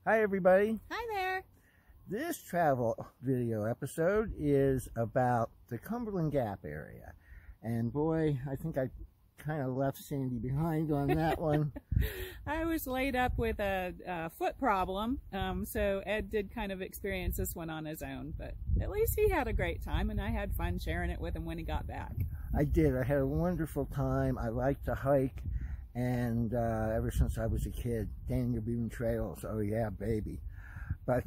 Hi everybody. Hi there. This travel video episode is about the Cumberland Gap area. And boy, I think I kind of left Sandy behind on that one. I was laid up with a foot problem, so Ed did kind of experience this one on his own, but at least he had a great time and I had fun sharing it with him when he got back. I did. I had a wonderful time. I like to hike, and ever since I was a kid, Daniel Boone trails, oh yeah, baby. But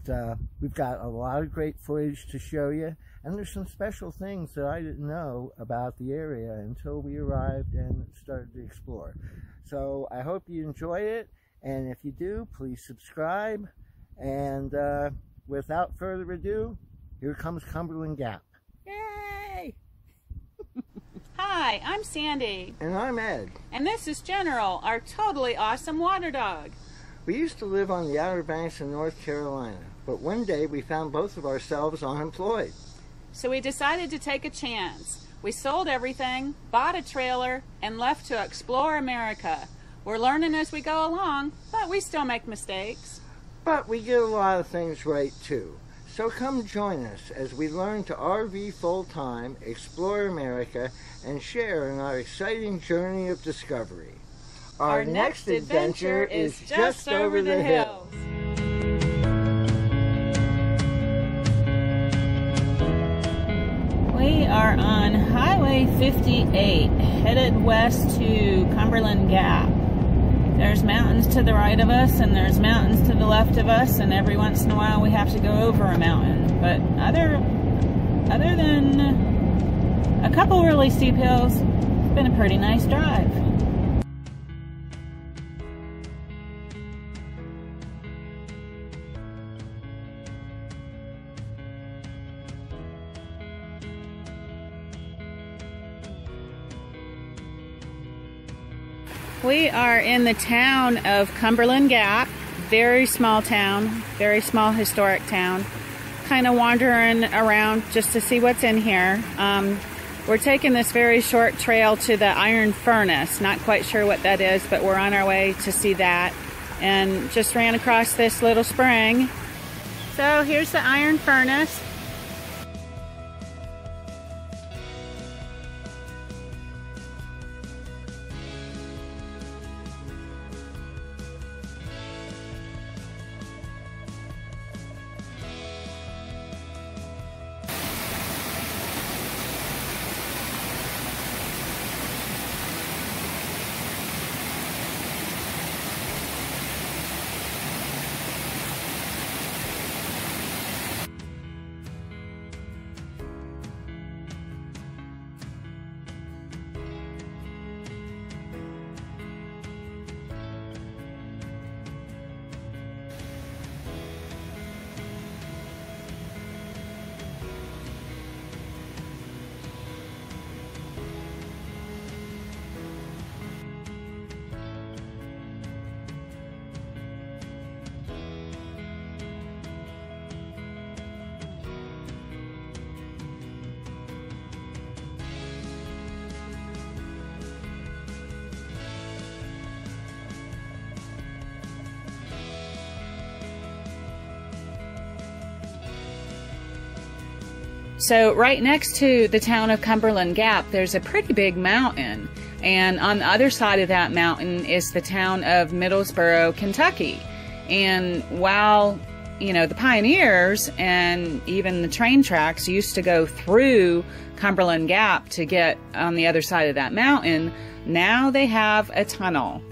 we've got a lot of great footage to show you, and there's some special things that I didn't know about the area until we arrived and started to explore. So I hope you enjoy it, and if you do, please subscribe. And without further ado, here comes Cumberland Gap. Yay! Hi, I'm Sandy. And I'm Ed. And this is General, our totally awesome water dog. We used to live on the Outer Banks in North Carolina, but one day we found both of ourselves unemployed. So we decided to take a chance. We sold everything, bought a trailer, and left to explore America. We're learning as we go along, but we still make mistakes. But we get a lot of things right too. So come join us as we learn to RV full-time, explore America, and share in our exciting journey of discovery. Our next adventure is just over the hills. We are on Highway 58, headed west to Cumberland Gap. There's mountains to the right of us, and there's mountains to the left of us, and every once in a while we have to go over a mountain. But other than a couple really steep hills, it's been a pretty nice drive. We are in the town of Cumberland Gap, very small town, very small historic town. Kind of wandering around just to see what's in here. We're taking this very short trail to the iron furnace. Not quite sure what that is, but we're on our way to see that. And just ran across this little spring. So here's the iron furnace. So right next to the town of Cumberland Gap, there's a pretty big mountain. And on the other side of that mountain is the town of Middlesboro, Kentucky. And while, you know, the pioneers and even the train tracks used to go through Cumberland Gap to get on the other side of that mountain, now they have a tunnel.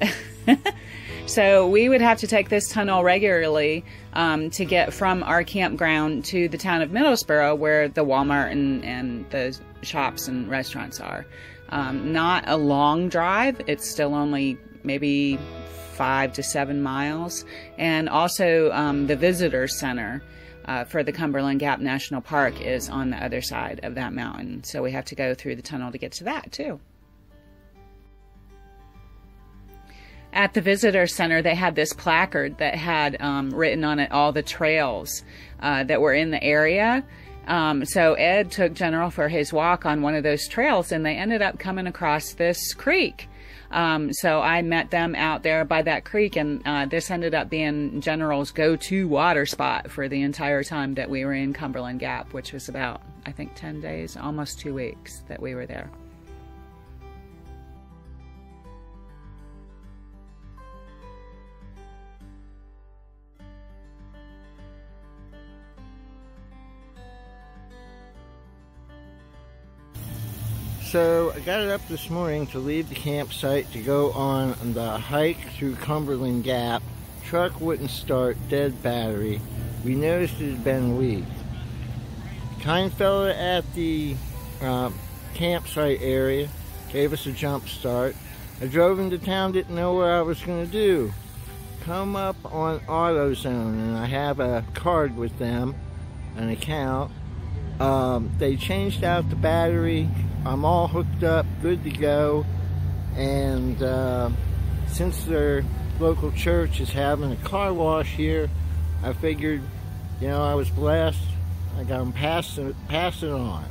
So we would have to take this tunnel regularly to get from our campground to the town of Middlesboro, where the Walmart and the shops and restaurants are. Not a long drive. It's still only maybe 5 to 7 miles. And also the visitor center for the Cumberland Gap National Park is on the other side of that mountain. So we have to go through the tunnel to get to that too. At the visitor center, they had this placard that had written on it all the trails that were in the area. So Ed took General for his walk on one of those trails, and they ended up coming across this creek. So I met them out there by that creek, and this ended up being General's go-to water spot for the entire time that we were in Cumberland Gap, which was about, I think, 10 days, almost 2 weeks that we were there. So I got up this morning to leave the campsite to go on the hike through Cumberland Gap. Truck wouldn't start, dead battery. We noticed it had been leaked. Kind fella at the campsite area gave us a jump start. I drove into town, didn't know what I was going to do. Come up on AutoZone, and I have a card with them, an account. They changed out the battery. I'm all hooked up, good to go, and since their local church is having a car wash here, I figured, you know, I was blessed. I got them pass it on.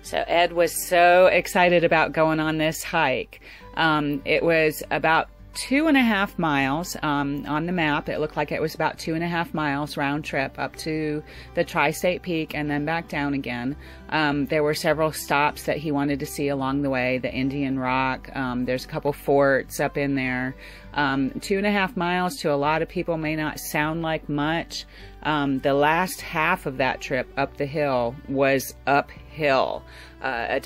So Ed was so excited about going on this hike. It was about 2.5 miles on the map. It looked like it was about 2.5 miles round trip up to the Tri-State Peak and then back down again. There were several stops that he wanted to see along the way. The Indian Rock, there's a couple forts up in there. 2.5 miles to a lot of people may not sound like much. The last half of that trip up the hill was uphill. A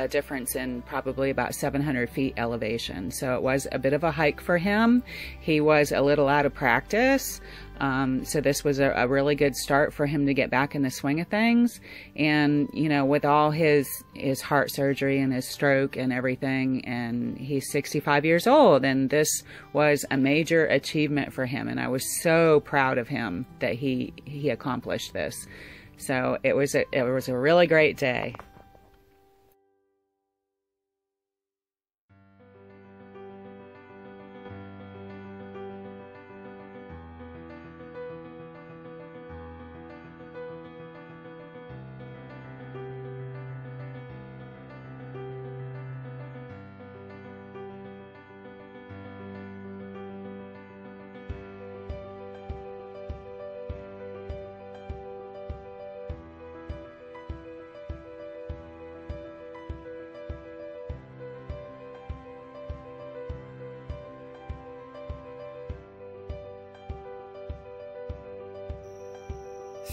difference in probably about 700 feet elevation. So it was a bit of a hike for him. He was a little out of practice. So this was a really good start for him to get back in the swing of things. And, you know, with all his heart surgery and his stroke and everything, and he's 65 years old, and this was a major achievement for him. And I was so proud of him that he accomplished this. So it was a really great day.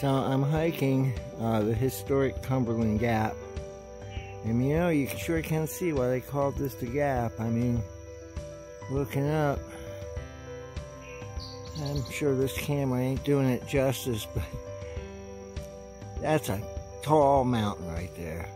So I'm hiking the historic Cumberland Gap, and you know, you sure can see why they called this the Gap. I mean, looking up, I'm sure this camera ain't doing it justice, but that's a tall mountain right there.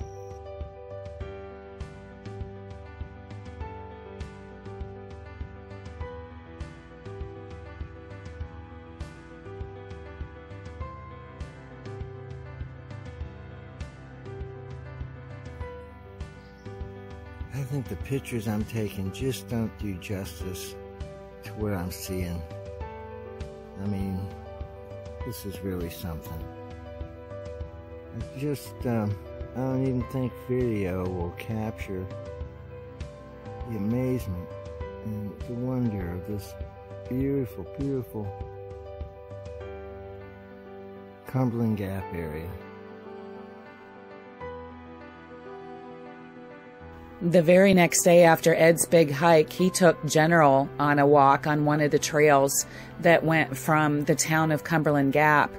I think the pictures I'm taking just don't do justice to what I'm seeing. I mean, this is really something. I don't even think video will capture the amazement and the wonder of this beautiful, beautiful Cumberland Gap area. The very next day after Ed's big hike, he took General on a walk on one of the trails that went from the town of Cumberland Gap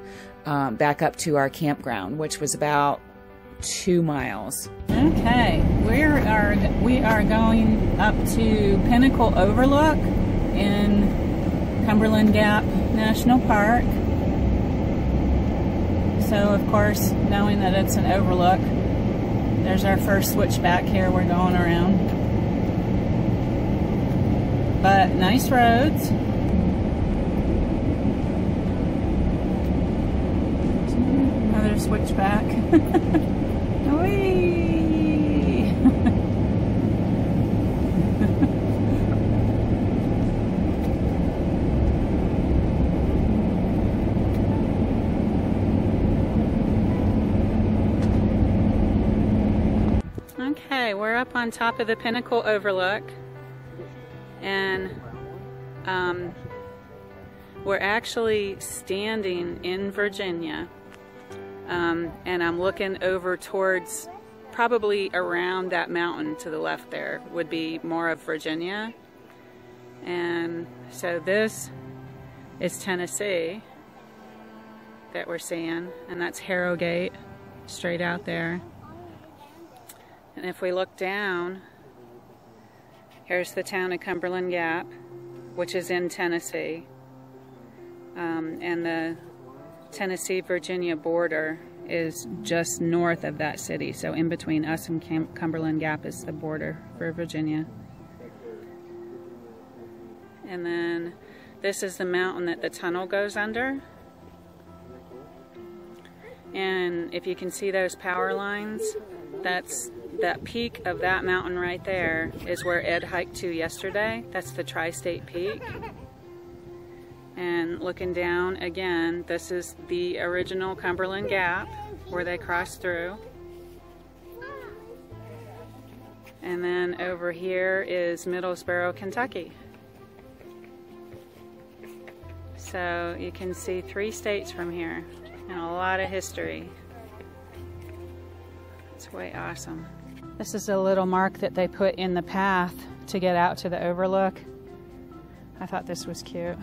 back up to our campground, which was about 2 miles. Okay, we are going up to Pinnacle Overlook in Cumberland Gap National Park. So, of course, knowing that it's an overlook, there's our first switchback here we're going around. But nice roads. Another switchback. Whee! Okay, we're up on top of the Pinnacle Overlook, and we're actually standing in Virginia, and I'm looking over towards, probably around that mountain to the left there would be more of Virginia. And so this is Tennessee that we're seeing, and that's Harrogate straight out there. And if we look down, here's the town of Cumberland Gap, which is in Tennessee, and the Tennessee-Virginia border is just north of that city. So in between us and Cumberland Gap is the border for Virginia. And then this is the mountain that the tunnel goes under. And if you can see those power lines, that peak of that mountain right there is where Ed hiked to yesterday. That's the Tri-State Peak. And looking down again, this is the original Cumberland Gap where they crossed through. And then over here is Middlesboro, Kentucky. So you can see 3 states from here and a lot of history. It's way awesome. This is a little mark that they put in the path to get out to the overlook. I thought this was cute.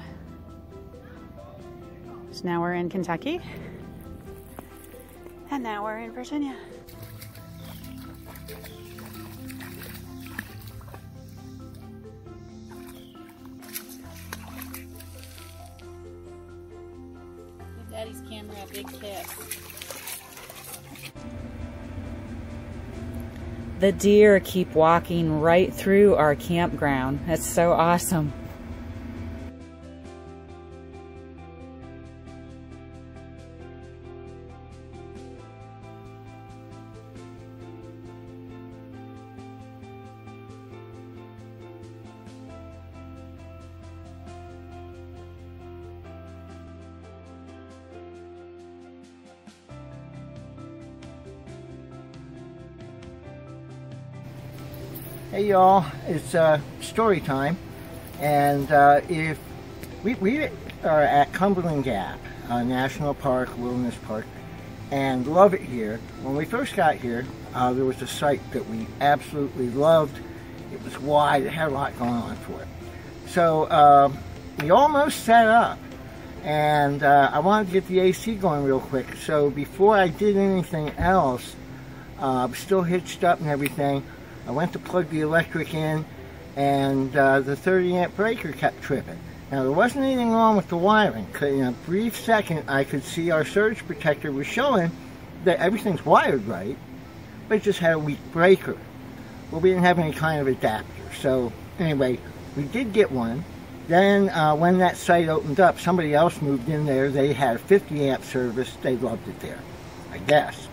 So now we're in Kentucky. And now we're in Virginia. Give Daddy's camera a big kiss. The deer keep walking right through our campground. That's so awesome. Hey y'all, it's story time, and if we are at Cumberland Gap National Park, Wilderness Park, and love it here. When we first got here, there was a site that we absolutely loved. It was wide, it had a lot going on for it. So we almost set up, and I wanted to get the AC going real quick. So before I did anything else, I was still hitched up and everything. I went to plug the electric in, and the 30 amp breaker kept tripping. Now there wasn't anything wrong with the wiring. In a brief second I could see our surge protector was showing that everything's wired right, but it just had a weak breaker. Well, we didn't have any kind of adapter. So anyway, we did get one. Then when that site opened up, somebody else moved in there. They had a 50 amp service. They loved it there, I guess.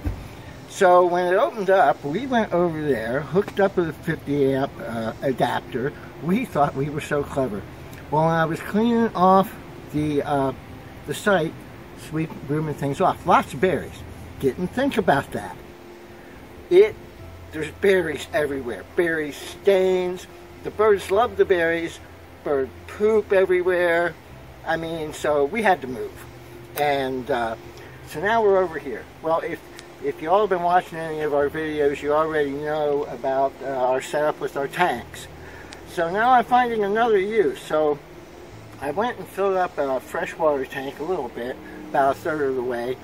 So when it opened up, we went over there, hooked up with a 50 amp adapter. We thought we were so clever. Well, when I was cleaning off the site, brooming things off, lots of berries. Didn't think about that. There's berries everywhere. Berry stains. The birds love the berries. Bird poop everywhere. I mean, so we had to move. And so now we're over here. Well, if you all have been watching any of our videos, you already know about our setup with our tanks. So now I'm finding another use. So I went and filled up a freshwater tank a little bit, about a third of the way,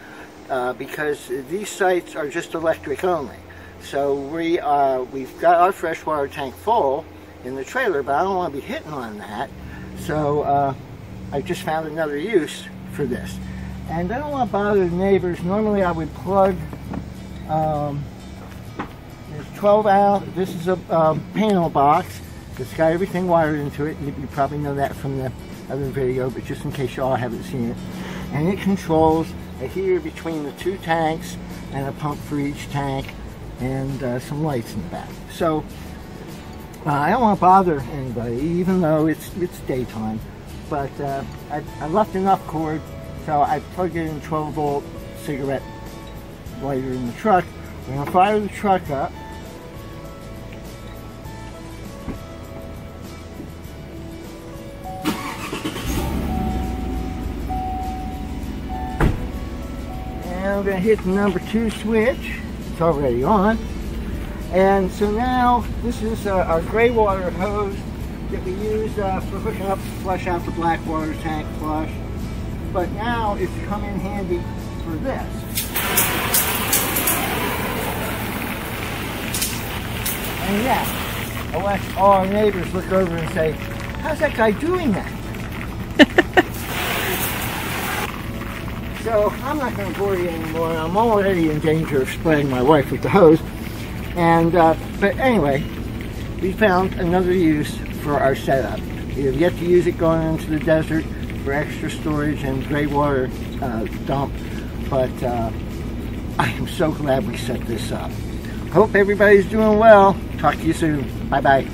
because these sites are just electric only. So we've got our freshwater tank full in the trailer, but I don't want to be hitting on that. So I just found another use for this. And I don't want to bother the neighbors. Normally I would plug, there's 12 out. This is a panel box. It's got everything wired into it. You probably know that from the other video, but just in case y'all haven't seen it. And it controls a heater between the 2 tanks and a pump for each tank, and some lights in the back. So I don't want to bother anybody, even though it's daytime. But I left enough cord. So I plugged it in 12 volt cigarette lighter in the truck. We're going to fire the truck up. going to hit the number 2 switch. It's already on. And so now this is our gray water hose that we use for hooking up to flush out the black water tank flush. But now it's come in handy for this. And yeah, I watch all our neighbors look over and say, how's that guy doing that? So I'm not going to bore you anymore. I'm already in danger of spraying my wife with the hose. And but anyway, we found another use for our setup. We have yet to use it going into the desert for extra storage and gray water dump. But I am so glad we set this up. Hope everybody's doing well. Talk to you soon. Bye-bye.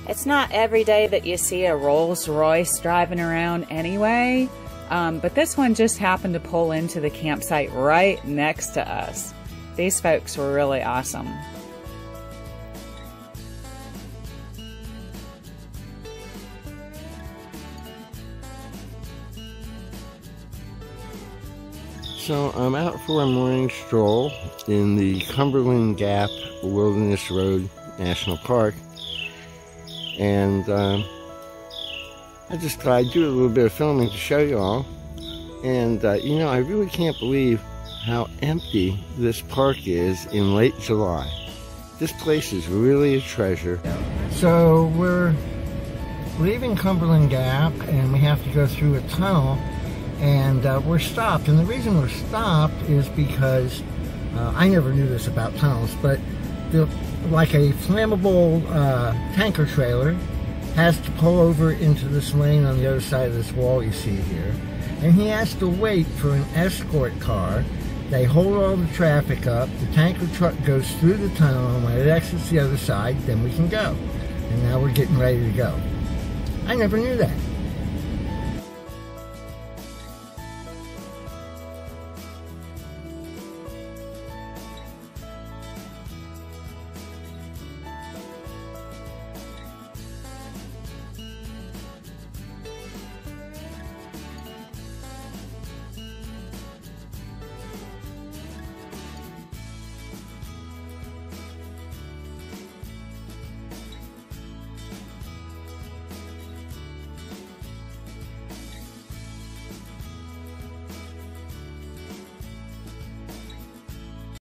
It's not every day that you see a Rolls Royce driving around anyway, but this one just happened to pull into the campsite right next to us. These folks were really awesome. So I'm out for a morning stroll in the Cumberland Gap Wilderness Road National Park. And I just thought I'd do a little bit of filming to show you all. And you know, I really can't believe how empty this park is in late July. This place is really a treasure. So we're leaving Cumberland Gap and we have to go through a tunnel, and we're stopped. And the reason we're stopped is because I never knew this about tunnels, but like a flammable tanker trailer has to pull over into this lane on the other side of this wall you see here, and he has to wait for an escort car. They hold all the traffic up, the tanker truck goes through the tunnel, and when it exits the other side, then we can go. And now we're getting ready to go. I never knew that.